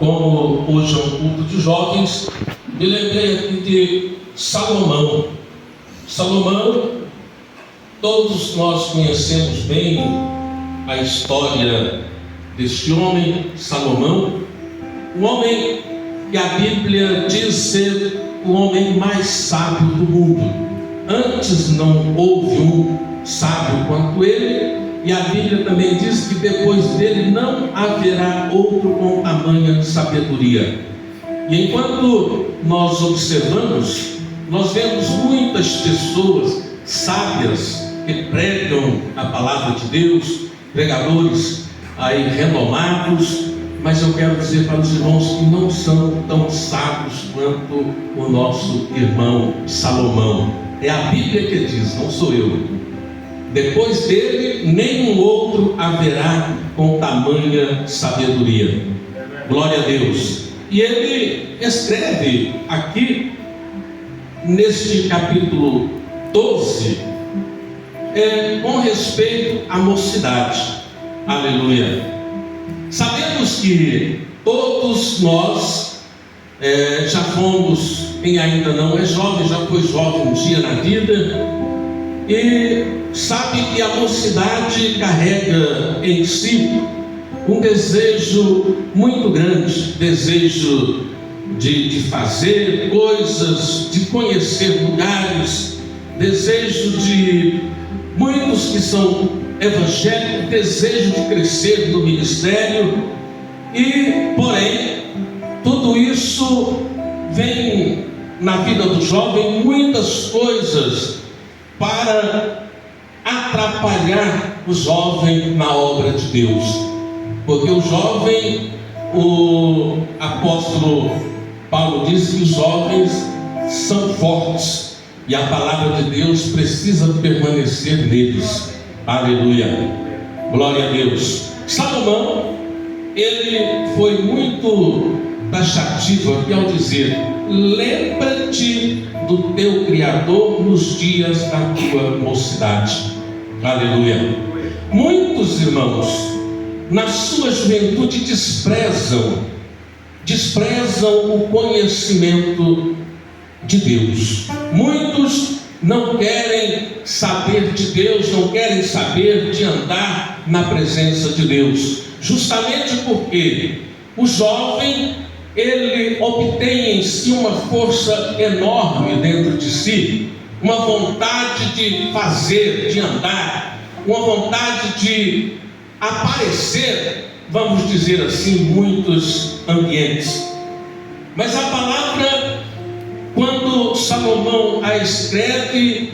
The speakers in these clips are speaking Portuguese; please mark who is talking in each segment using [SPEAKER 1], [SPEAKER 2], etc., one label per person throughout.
[SPEAKER 1] como hoje é um culto de jovens, me lembrei aqui de Salomão. Salomão, todos nós conhecemos bem a história deste homem, Salomão, um homem que a Bíblia diz ser o homem mais sábio do mundo. Antes não houve um sábio quanto ele, e a Bíblia também diz que depois dele não haverá outro com tamanha sabedoria. E enquanto nós observamos, nós vemos muitas pessoas sábias que pregam a palavra de Deus, pregadores aí renomados, mas eu quero dizer para os irmãos que não são tão sábios quanto o nosso irmão Salomão. É a Bíblia que diz, não sou eu. Depois dele, nenhum outro haverá com tamanha sabedoria. Glória a Deus. E ele escreve aqui, neste capítulo 12, com respeito à mocidade. Aleluia. Sabemos que todos nós já fomos, quem ainda não é jovem, já foi jovem um dia na vida, e sabe que a mocidade carrega em si um desejo muito grande, desejo de fazer coisas, de conhecer lugares, desejo de muitos que são evangélicos, desejo de crescer no ministério, e porém tudo isso vem na vida do jovem muitas coisas para atrapalhar o jovem na obra de Deus. Porque o jovem, o apóstolo Paulo diz que os jovens são fortes e a palavra de Deus precisa permanecer neles. Aleluia, glória a Deus. Salomão, ele foi muito taxativo aqui ao dizer: lembra-te do teu Criador nos dias da tua mocidade. Aleluia. Muitos irmãos, na sua juventude, desprezam o conhecimento de Deus. Muitos não querem saber de Deus, não querem saber de andar na presença de Deus, justamente porque o jovem, ele obtém em si uma força enorme dentro de si, uma vontade de fazer, de andar, uma vontade de aparecer, vamos dizer assim, em muitos ambientes. Mas a palavra, quando Salomão a escreve,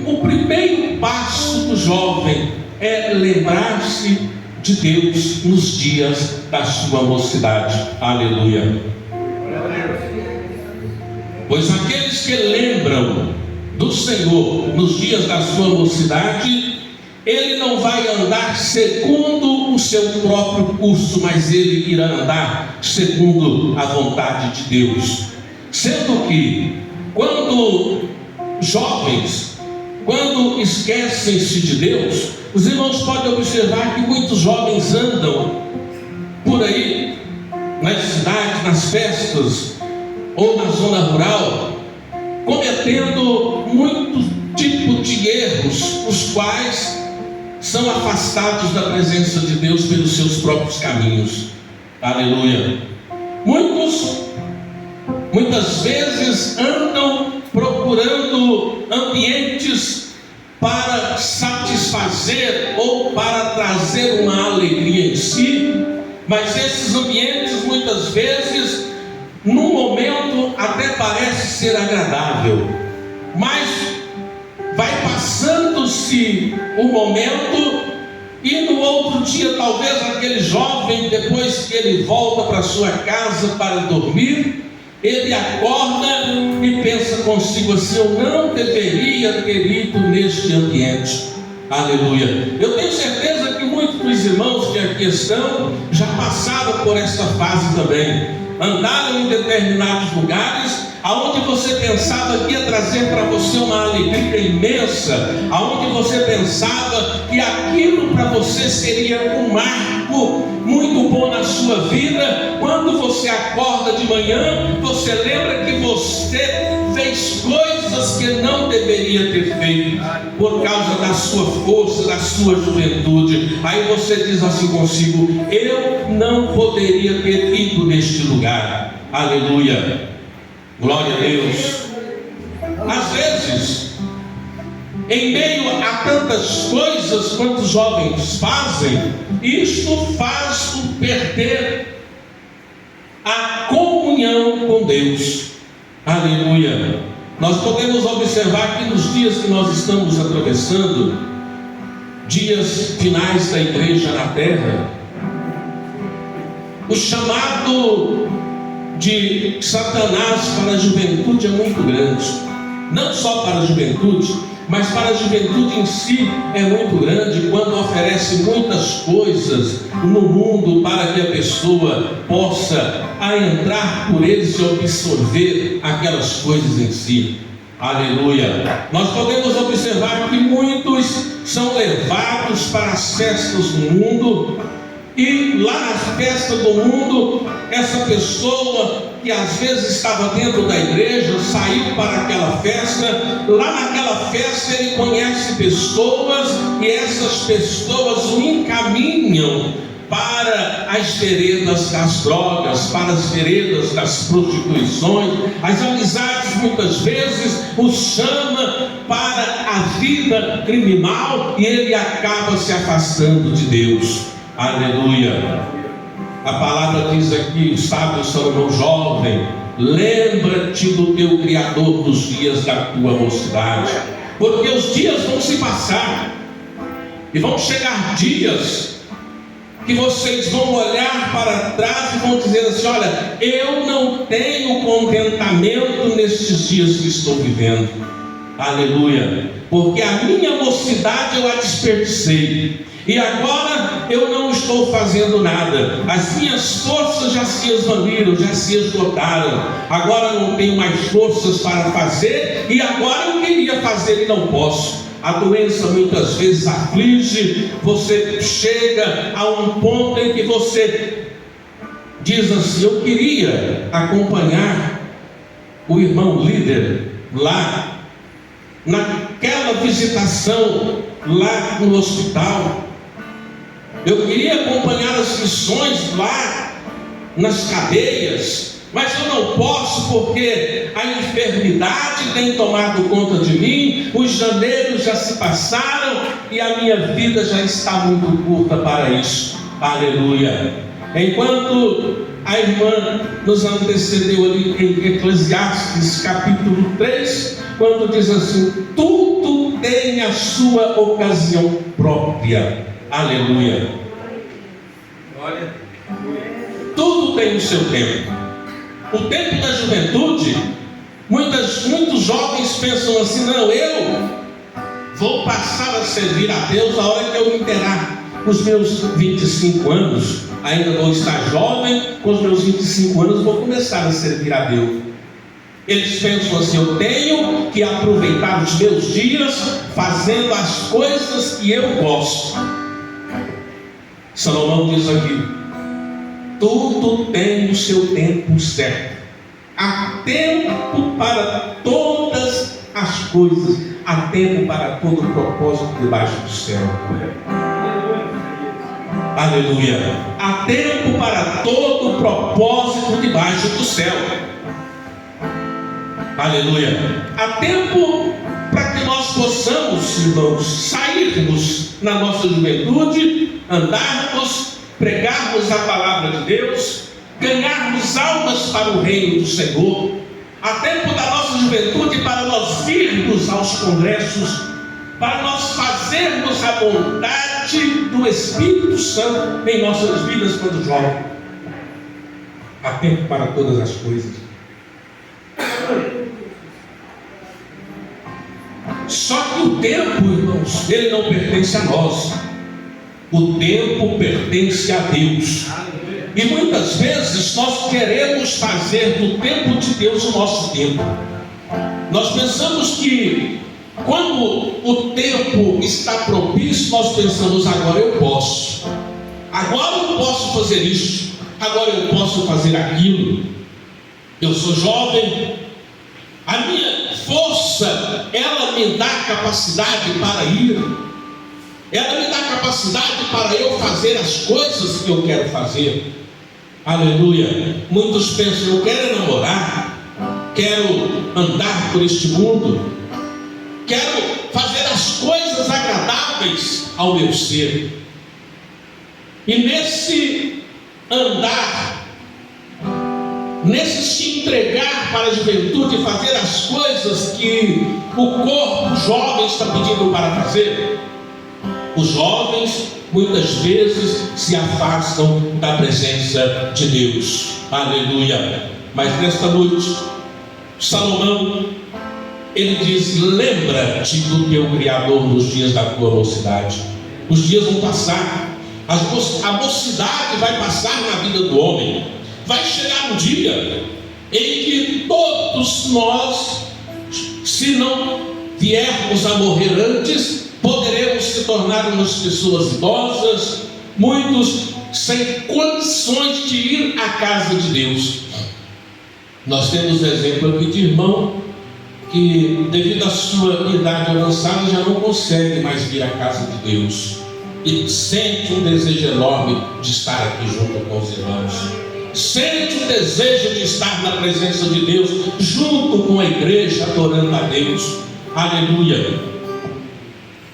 [SPEAKER 1] o primeiro passo do jovem é lembrar-se de Deus nos dias da sua mocidade. Aleluia. Pois aqueles que lembram do Senhor nos dias da sua mocidade, ele não vai andar segundo o seu próprio curso, mas ele irá andar segundo a vontade de Deus. Sendo que, quando jovens, quando esquecem-se de Deus, os irmãos podem observar que muitos jovens andam por aí, nas cidades, nas festas, ou na zona rural, cometendo muito tipo de erros, os quais são afastados da presença de Deus pelos seus próprios caminhos. Aleluia. Muitas vezes andam procurando ambientes para satisfazer ou para trazer uma alegria em si, mas esses ambientes muitas vezes, no momento, até parece ser agradável, mas vai passando-se o momento e no outro dia, talvez aquele jovem, depois que ele volta para sua casa para dormir, ele acorda e pensa consigo assim: eu não deveria ter ido neste ambiente. Aleluia. Eu tenho certeza que muitos dos irmãos que aqui estão já passaram por essa fase também. Andaram em determinados lugares aonde você pensava que ia trazer para você uma alegria imensa, aonde você pensava que aquilo para você seria um marco algo muito bom na sua vida. Quando você acorda de manhã, você lembra que você fez coisas que não deveria ter feito por causa da sua força, da sua juventude. Aí você diz assim consigo: eu não poderia ter ido neste lugar. Aleluia, glória a Deus. Às vezes, em meio a tantas coisas quanto os jovens fazem, isto faz-o perder a comunhão com Deus. Aleluia. Nós podemos observar que nos dias que nós estamos atravessando, dias finais da igreja na terra, o chamado de Satanás para a juventude é muito grande. Não só para a juventude, mas para a juventude em si é muito grande, quando oferece muitas coisas no mundo para que a pessoa possa entrar por eles e absorver aquelas coisas em si. Aleluia. Nós podemos observar que muitos são levados para as festas do mundo, e lá na festa do mundo, essa pessoa que às vezes estava dentro da igreja, saiu para aquela festa. Lá naquela festa ele conhece pessoas, e essas pessoas o encaminham para as veredas das drogas, para as veredas das prostituições. As amizades muitas vezes o chama para a vida criminal, e ele acaba se afastando de Deus. Aleluia. A palavra diz aqui, o sábio Salomão: jovem, lembra-te do teu Criador nos dias da tua mocidade, porque os dias vão se passar, e vão chegar dias que vocês vão olhar para trás e vão dizer assim: olha, eu não tenho contentamento nesses dias que estou vivendo. Aleluia. Porque a minha mocidade eu a desperdicei, e agora eu não estou fazendo nada. As minhas forças já se esvaniram, já se esgotaram. Agora não tenho mais forças para fazer, e agora eu queria fazer e não posso. A doença muitas vezes aflige. Você chega a um ponto em que você diz assim: eu queria acompanhar o irmão líder lá naquela visitação lá no hospital. Eu queria acompanhar as missões lá nas cadeias, mas eu não posso, porque a enfermidade tem tomado conta de mim. Os janeiros já se passaram e a minha vida já está muito curta para isso. Aleluia. Enquanto a irmã nos antecedeu ali em Eclesiastes capítulo 3, quando diz assim: tudo tem a sua ocasião própria. Aleluia. Olha, tudo tem o seu tempo. O tempo da juventude, muitos jovens pensam assim: não, eu vou passar a servir a Deus a hora que eu me inteirar. Os meus 25 anos, ainda vou estar jovem, com os meus 25 anos vou começar a servir a Deus. Eles pensam assim: eu tenho que aproveitar os meus dias fazendo as coisas que eu gosto. Salomão diz aqui: tudo tem o seu tempo certo. Há tempo para todas as coisas. Há tempo para todo o propósito debaixo do céu. Aleluia. Há tempo para todo o propósito debaixo do céu. Aleluia. Há tempo para que nós possamos, irmãos, sairmos na nossa juventude, andarmos, pregarmos a palavra de Deus, ganharmos almas para o reino do Senhor. Há tempo da nossa juventude para nós virmos aos congressos, para nós fazermos a vontade do Espírito Santo em nossas vidas quando jovens. Há tempo para todas as coisas. Só que o tempo, irmãos, ele não pertence a nós. O tempo pertence a Deus. E muitas vezes nós queremos fazer do tempo de Deus o nosso tempo. Nós pensamos que quando o tempo está propício, nós pensamos: agora eu posso. agora eu posso fazer isso, agora eu posso fazer aquilo. Eu sou jovem, a minha força, ela me dá capacidade para ir, ela me dá capacidade para eu fazer as coisas que eu quero fazer. Aleluia. Muitos pensam, eu quero namorar, quero andar por este mundo, quero fazer as coisas agradáveis ao meu ser. E nesse andar, nesse se entregar para a juventude, fazer as coisas que o corpo jovem está pedindo para fazer, os jovens muitas vezes se afastam da presença de Deus. Aleluia. Mas nesta noite, Salomão, ele diz: lembra-te do teu Criador nos dias da tua mocidade. Os dias vão passar, a mocidade vai passar na vida do homem. Vai chegar um dia em que todos nós, se não viermos a morrer antes, poderemos se tornar umas pessoas idosas, muitos sem condições de ir à casa de Deus. Nós temos exemplo aqui de irmão que, devido à sua idade avançada, já não consegue mais vir à casa de Deus e sente um desejo enorme de estar aqui junto com os irmãos, sente um desejo de estar na presença de Deus, junto com a igreja, adorando a Deus. Aleluia.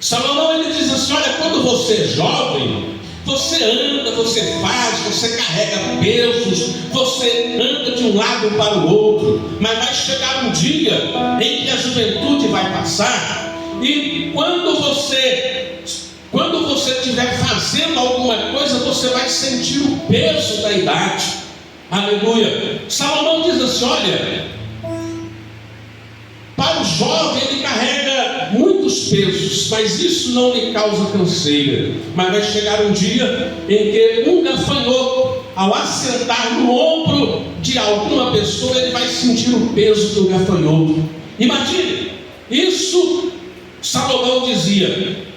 [SPEAKER 1] Salomão, ele diz assim: olha, quando você é jovem, você anda, você faz, você carrega pesos, você anda de um lado para o outro, mas vai chegar um dia em que a juventude vai passar, e quando você estiver fazendo alguma coisa, você vai sentir o peso da idade. Aleluia. Salomão diz assim: olha, para o jovem ele carrega muitos pesos, mas isso não lhe causa canseira. Mas vai chegar um dia em que um gafanhoto, ao assentar no ombro de alguma pessoa, ele vai sentir o peso do gafanhoto. Imagine, isso Salomão dizia.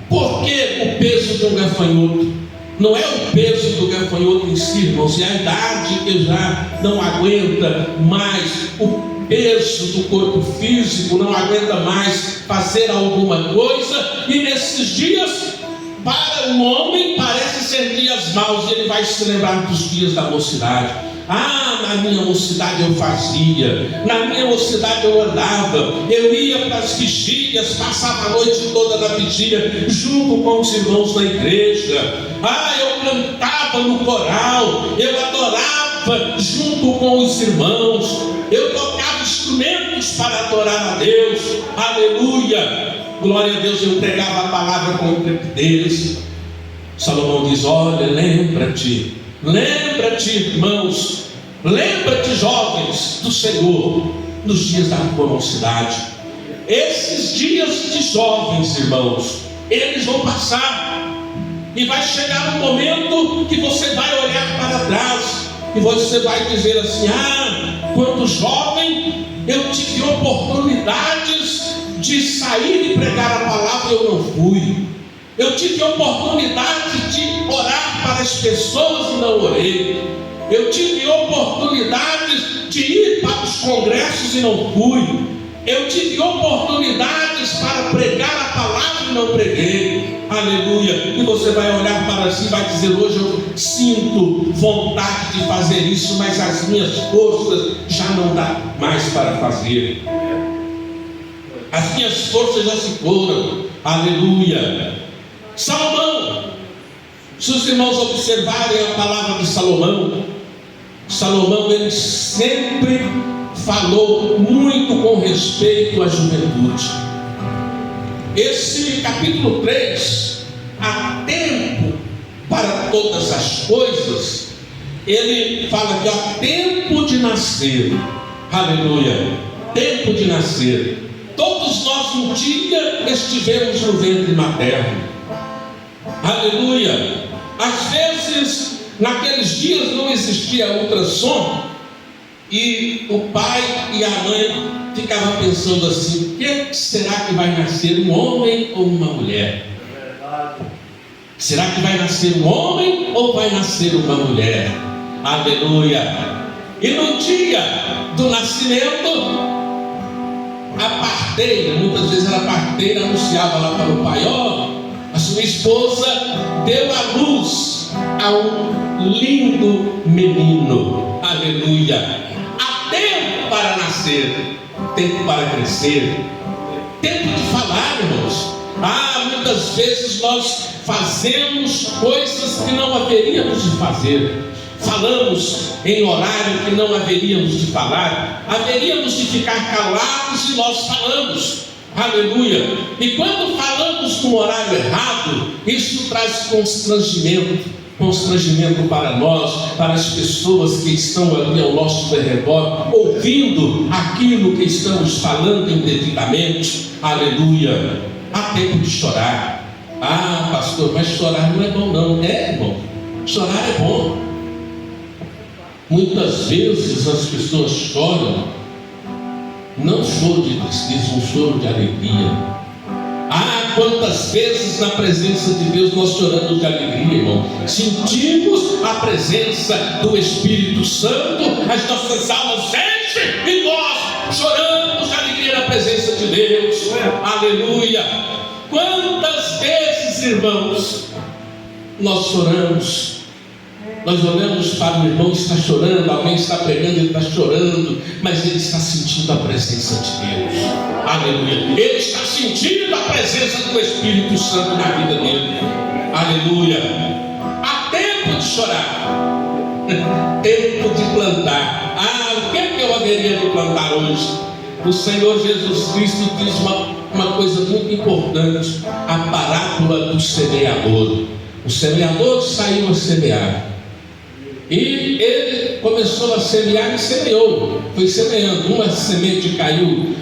[SPEAKER 1] Por que o peso de um gafanhoto? Não é o peso do gafanhoto em si, irmãos, é a idade que já não aguenta mais o peso do corpo físico, não aguenta mais fazer alguma coisa, e nesses dias, para o homem, parece ser dias maus, e ele vai se lembrar dos dias da mocidade. Ah, na minha mocidade eu fazia, na minha mocidade eu andava, eu ia para as vigílias, passava a noite toda na vigília, junto com os irmãos da igreja. Ah, eu cantava no coral, eu adorava junto com os irmãos, eu tocava instrumentos para adorar a Deus. Aleluia, glória a Deus, eu pregava a palavra com intrepidez. Salomão diz: olha, lembra-te, irmãos, lembra-te, jovens, do Senhor, nos dias da tua mocidade. Esses dias de jovens, irmãos, eles vão passar, e vai chegar um momento que você vai olhar para trás, e você vai dizer assim: ah, quando jovem, eu tive oportunidades de sair e pregar a palavra e eu não fui. Eu tive oportunidade de orar para as pessoas e não orei. Eu tive oportunidades de ir para os congressos e não fui. Eu tive oportunidades para pregar a palavra e não preguei. Aleluia. E você vai olhar para si e vai dizer: hoje eu sinto vontade de fazer isso, mas as minhas forças já não dá mais para fazer. As minhas forças já se foram. Aleluia. Salomão, se os irmãos observarem a palavra de Salomão, ele sempre falou muito com respeito à juventude. Esse capítulo 3, há tempo para todas as coisas, ele fala que há tempo de nascer. Aleluia, tempo de nascer. Todos nós um dia estivemos no ventre materno. Aleluia. Às vezes, naqueles dias não existia ultrassom, e o pai e a mãe ficavam pensando assim: o que será que vai nascer, um homem ou uma mulher? Será que vai nascer um homem ou vai nascer uma mulher? Aleluia! E no dia do nascimento, a parteira, muitas vezes a parteira anunciava lá para o pai: ó, a sua esposa deu à luz a um lindo menino. Aleluia! Há tempo para nascer, tempo para crescer, tempo de falar, irmãos. Muitas vezes nós fazemos coisas que não haveríamos de fazer. Falamos em horário que não haveríamos de falar. Haveríamos de ficar calados e nós falamos. Aleluia! E quando falamos no horário errado, isso traz constrangimento para nós, para as pessoas que estão ali ao nosso redor, ouvindo aquilo que estamos falando indevidamente. Aleluia! Há tempo de chorar. Pastor, mas chorar não é bom não. É, irmão, chorar é bom. Muitas vezes as pessoas choram, não choro de tristeza, um choro de alegria. Quantas vezes na presença de Deus nós choramos de alegria, irmão. Sentimos a presença do Espírito Santo, as nossas almas enchem e nós choramos de alegria na presença de Deus. Aleluia! Quantas vezes, irmãos, nós choramos? Nós olhamos para o irmão que está chorando, alguém está pregando, ele está chorando, mas ele está sentindo a presença de Deus. Aleluia! Ele está sentindo a presença do Espírito Santo na vida dele. Aleluia! Há tempo de chorar, tempo de plantar. O que é que eu haveria de plantar hoje? O Senhor Jesus Cristo diz uma coisa muito importante: a parábola do semeador. O semeador saiu a semear. E ele começou a semear e semeou. Foi semeando. Uma semente caiu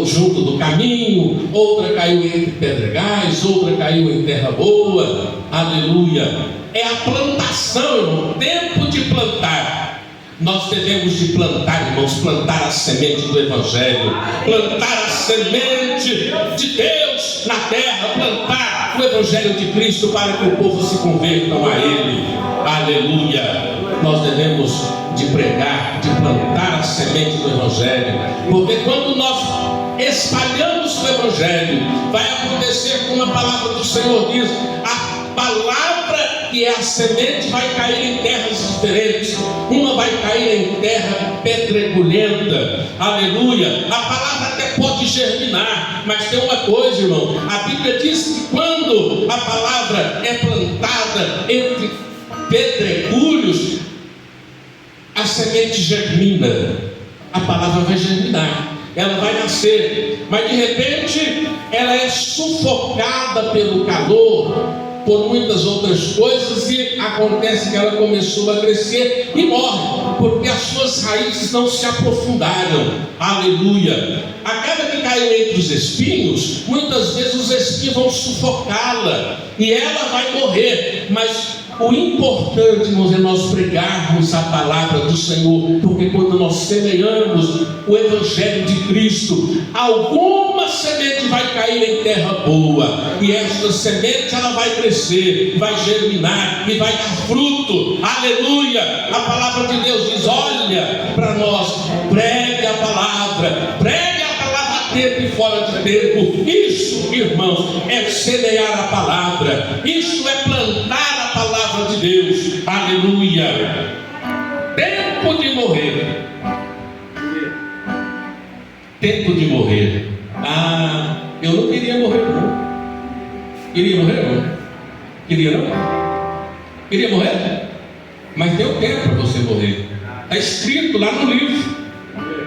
[SPEAKER 1] junto do caminho, outra caiu entre pedregais, outra caiu em terra boa. Aleluia! É a plantação, irmão. Tempo de plantar. Nós devemos de plantar, irmãos, plantar a semente do Evangelho, plantar a semente de Deus na terra, plantar o Evangelho de Cristo para que o povo se convertam a Ele. Aleluia! Nós devemos de pregar, de plantar a semente do Evangelho, porque quando nós espalhamos o Evangelho, vai acontecer como a palavra do Senhor diz: a palavra que é a semente vai cair em terras diferentes. Uma vai cair em terra pedregulhenta. Aleluia! A palavra até pode germinar, mas tem uma coisa, irmão: a Bíblia diz que quando a palavra é plantada entre pedregulhos, a semente germina, a palavra vai germinar, ela vai nascer, mas de repente ela é sufocada pelo calor, por muitas outras coisas, e acontece que ela começou a crescer e morre, porque as suas raízes não se aprofundaram. Aleluia! Aquela que caiu entre os espinhos, muitas vezes os espinhos vão sufocá-la e ela vai morrer. Mas o importante, irmãos, é nós pregarmos a palavra do Senhor, porque quando nós semeamos o Evangelho de Cristo, alguma semente vai cair em terra boa, e esta semente ela vai crescer, vai germinar e vai dar fruto. Aleluia! A palavra de Deus diz: olha para nós, pregue a palavra, pregue a palavra a tempo e fora de tempo. Isso, irmãos, é semear a palavra, isso é plantar a palavra de Deus. Aleluia! Tempo de morrer. Tempo de morrer. Eu não queria morrer não. Queria morrer não? Queria não? Queria morrer? Mas deu tempo para você morrer. Está escrito lá no livro.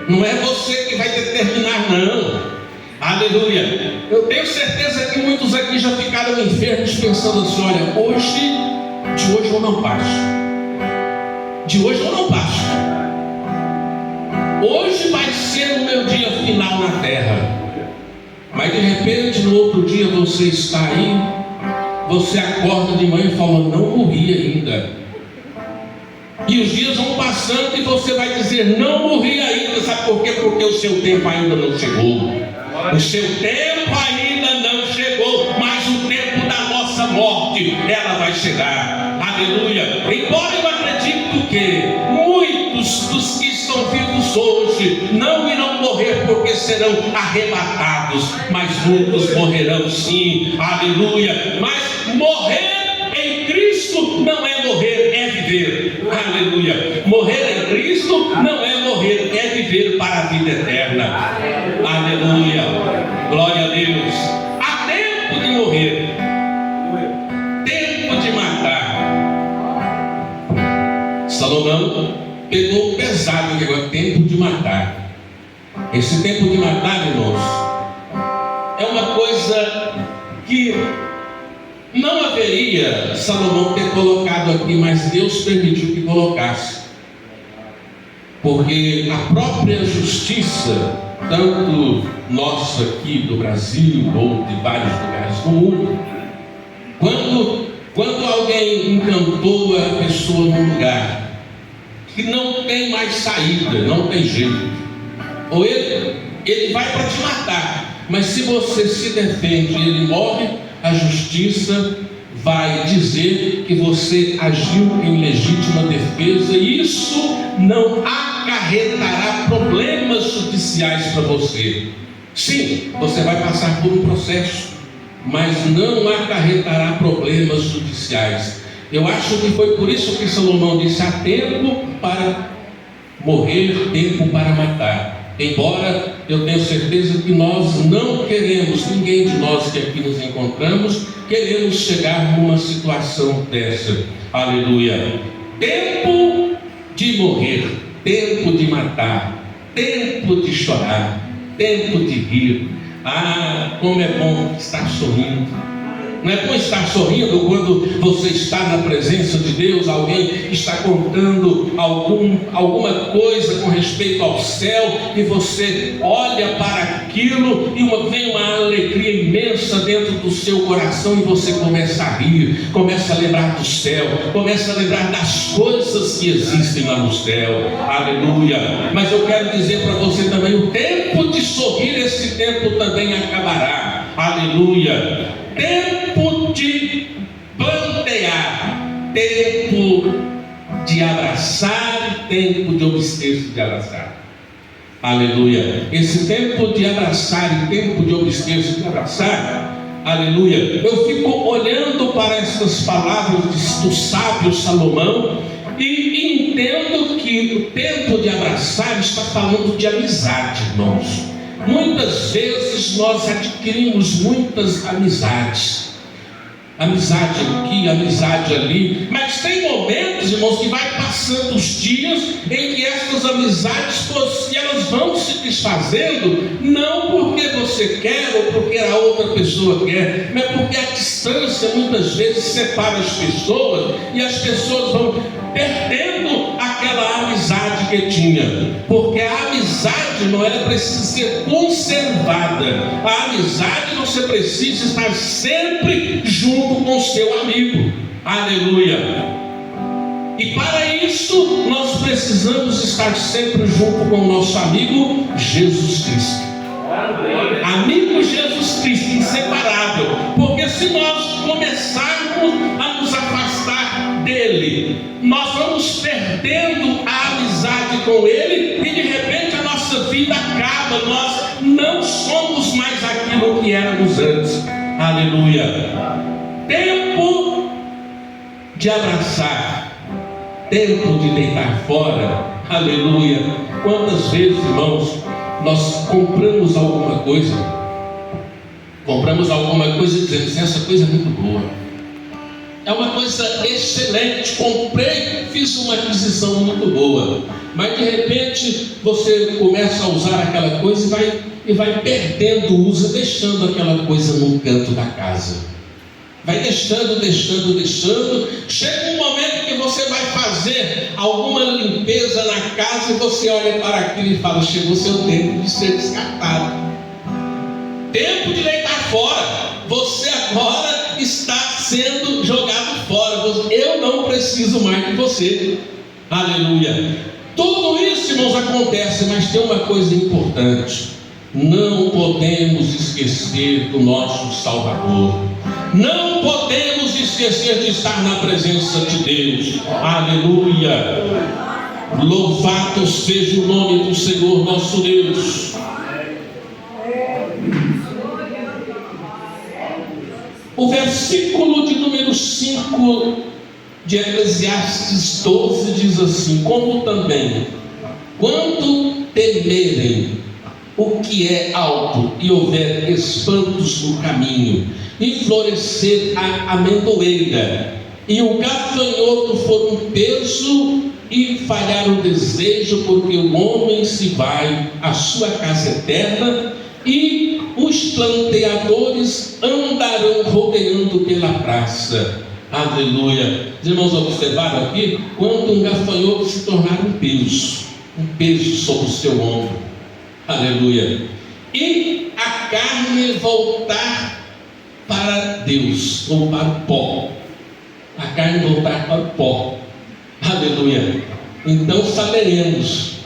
[SPEAKER 1] Não é você que vai determinar não. Aleluia! Eu tenho certeza que muitos aqui já ficaram enfermos pensando assim: olha, de hoje eu não passo. De hoje eu não passo. Hoje vai ser o meu dia final na terra. Mas de repente no outro dia você está aí, você acorda de manhã e fala: não morri ainda. E os dias vão passando e você vai dizer: não morri ainda. Sabe por quê? Porque o seu tempo ainda não chegou. O seu tempo ainda não chegou, mas o tempo da nossa morte plenitude ela vai chegar. Aleluia. Embora eu acredite que muitos dos que estão vivos hoje não irão morrer porque serão arrebatados, mas muitos morrerão sim. Aleluia. Mas morrer em Cristo não é morrer, é viver. Aleluia. Morrer em Cristo não é morrer, é viver para a vida eterna. Aleluia. Glória a Deus. Há tempo de morrer, tempo de matar. Salomão pegou pesado agora, tempo de matar. Esse tempo de matar, irmãos, é uma coisa que não haveria Salomão ter colocado aqui, mas Deus permitiu que colocasse. Porque a própria justiça, tanto nossa aqui do Brasil ou de vários lugares do mundo, quando alguém encantou a pessoa num lugar que não tem mais saída, não tem jeito, ou ele vai para te matar, mas se você se defende e ele morre, a justiça vai dizer que você agiu em legítima defesa, e isso não acarretará problemas judiciais para você. Sim, você vai passar por um processo, mas não acarretará problemas judiciais. Eu acho que foi por isso que Salomão disse: há tempo para morrer, tempo para matar. Embora eu tenho certeza que nós não queremos, ninguém de nós que aqui nos encontramos, queremos chegar numa situação dessa. Aleluia. Tempo de morrer, tempo de matar, tempo de chorar, tempo de rir. Ah, como é bom estar sorrindo. Não é bom estar sorrindo quando você está na presença de Deus, alguém está contando alguma coisa com respeito ao céu, e você olha para aquilo e vem uma alegria imensa dentro do seu coração, e você começa a rir, começa a lembrar do céu, começa a lembrar das coisas que existem lá no céu. Aleluia. Mas eu quero dizer para você também, o tempo de sorrir, esse tempo também acabará. Aleluia. Tempo de plantear, tempo de abraçar, tempo de obster-se de abraçar. Aleluia. Esse tempo de abraçar e tempo de obster-se de abraçar, aleluia. Eu fico olhando para essas palavras do sábio Salomão e entendo que o tempo de abraçar está falando de amizade, irmãos. Muitas vezes nós adquirimos muitas amizades, amizade aqui, amizade ali, mas tem momentos, irmãos, que vai passando os dias em que essas amizades, elas vão se desfazendo, não porque você quer ou porque a outra pessoa quer, mas porque a distância muitas vezes separa as pessoas, e as pessoas vão perdendo aquela amizade que tinha, porque a amizade, irmão, ela precisa ser conservada. A amizade, você precisa estar sempre junto com o seu amigo. Aleluia. E para isso nós precisamos estar sempre junto com o nosso amigo Jesus Cristo. Amigo Jesus Cristo, inseparável. Porque se nós começarmos a nos afastar dele, nós vamos perdendo a amizade com ele, e de repente a nossa vida acaba. Nós não somos mais aquilo que éramos antes. Aleluia. Tempo de abraçar, tempo de deitar fora. Aleluia. Quantas vezes, irmãos, nós compramos alguma coisa dizendo assim: essa coisa é muito boa, é uma coisa excelente, comprei, fiz uma aquisição muito boa, mas de repente você começa a usar aquela coisa e vai perdendo o uso, deixando aquela coisa num canto da casa. Vai deixando. Chega um momento que você vai fazer alguma limpeza na casa, e você olha para aquilo e fala: chegou o seu tempo de ser descartado, tempo de deitar fora. Você agora está sendo jogado fora. Eu não preciso mais de você. Aleluia. Tudo isso, irmãos, acontece, mas tem uma coisa importante: não podemos esquecer do nosso Salvador. Não podemos esquecer de estar na presença de Deus. Aleluia. Louvado seja o nome do Senhor nosso Deus. O versículo de número 5 de Eclesiastes 12 diz assim: como também, quando temerem o que é alto e houver espantos no caminho, e florescer a amendoeira, e o gafanhoto for um peso, e falhar o desejo, porque o homem se vai à sua casa eterna, e os planteadores andarão rodeando pela praça. Aleluia. Os irmãos observaram aqui, quando um gafanhoto se tornar um peso sobre o seu ombro. Aleluia. E a carne voltar para Deus, ou para o pó. A carne voltar para o pó. Aleluia. Então saberemos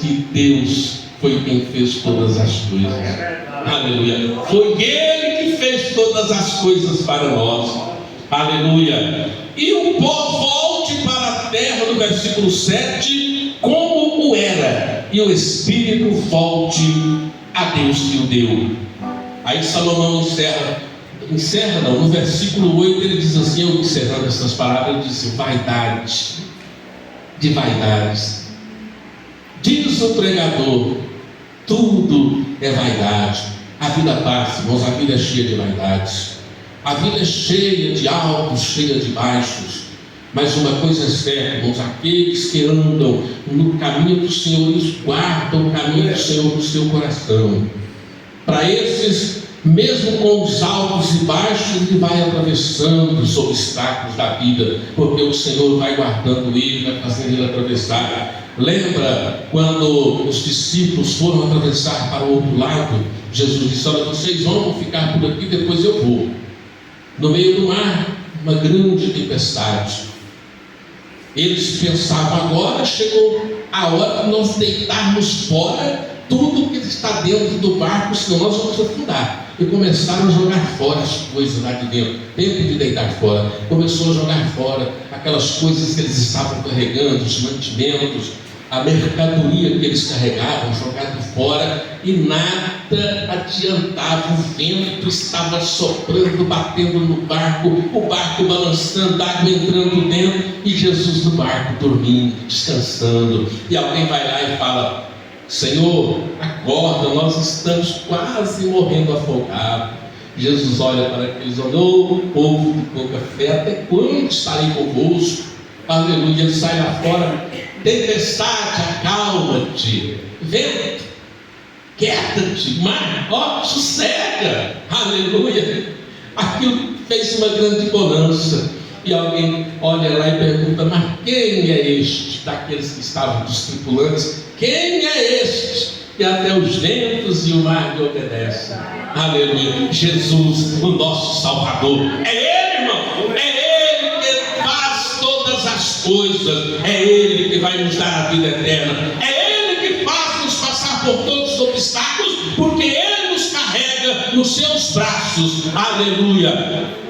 [SPEAKER 1] que Deus foi quem fez todas as coisas. Aleluia. Foi Ele que fez todas as coisas para nós. Aleluia. E o pó volte para a terra, no versículo 7, como o era, e o Espírito volte a Deus que o deu. Aí Salomão encerra no versículo 8, ele diz assim, eu encerrando essas palavras, ele diz: vaidade de vaidades. Diz o pregador, tudo é vaidade. A vida passa, irmãos, a vida é cheia de vaidades. A vida é cheia de altos, cheia de baixos. Mas uma coisa é certa, irmãos, aqueles que andam no caminho do Senhor, eles guardam o caminho do Senhor no seu coração. Para esses, mesmo com os altos e baixos, ele vai atravessando os obstáculos da vida, porque o Senhor vai guardando ele, vai fazendo ele atravessar. Lembra quando os discípulos foram atravessar para o outro lado? Jesus disse: olha, vocês vão ficar por aqui, depois eu vou. No meio do mar, uma grande tempestade. Eles pensavam, agora chegou a hora de nós deitarmos fora tudo que está dentro do barco, senão nós vamos afundar. E começaram a jogar fora as coisas lá de dentro. Tempo de deitar fora. Começou a jogar fora aquelas coisas que eles estavam carregando, os mantimentos, a mercadoria que eles carregavam, jogado fora, e nada adiantava. O vento estava soprando, batendo no barco, o barco balançando, a água entrando dentro, e Jesus no barco dormindo, descansando. E alguém vai lá e fala: Senhor, acorda, nós estamos quase morrendo afogados. Jesus olha para aqueles: oh, povo de pouca fé, até quando estarei convosco? Aleluia. Ele sai lá fora: tempestade, acalma-te, vento, quieta-te, mar, ó, sossega. Aleluia. Aquilo fez uma grande bonança. E alguém olha lá e pergunta: mas quem é este? Daqueles que estavam, dos tripulantes, quem é este que até os ventos e o mar lhe obedecem? Aleluia. Jesus, o nosso Salvador. É Ele, irmão. É Ele que faz todas as coisas. É Ele que vai nos dar a vida eterna. É Ele que faz nos passar por todos os obstáculos, porque Ele nos carrega nos seus braços. Aleluia.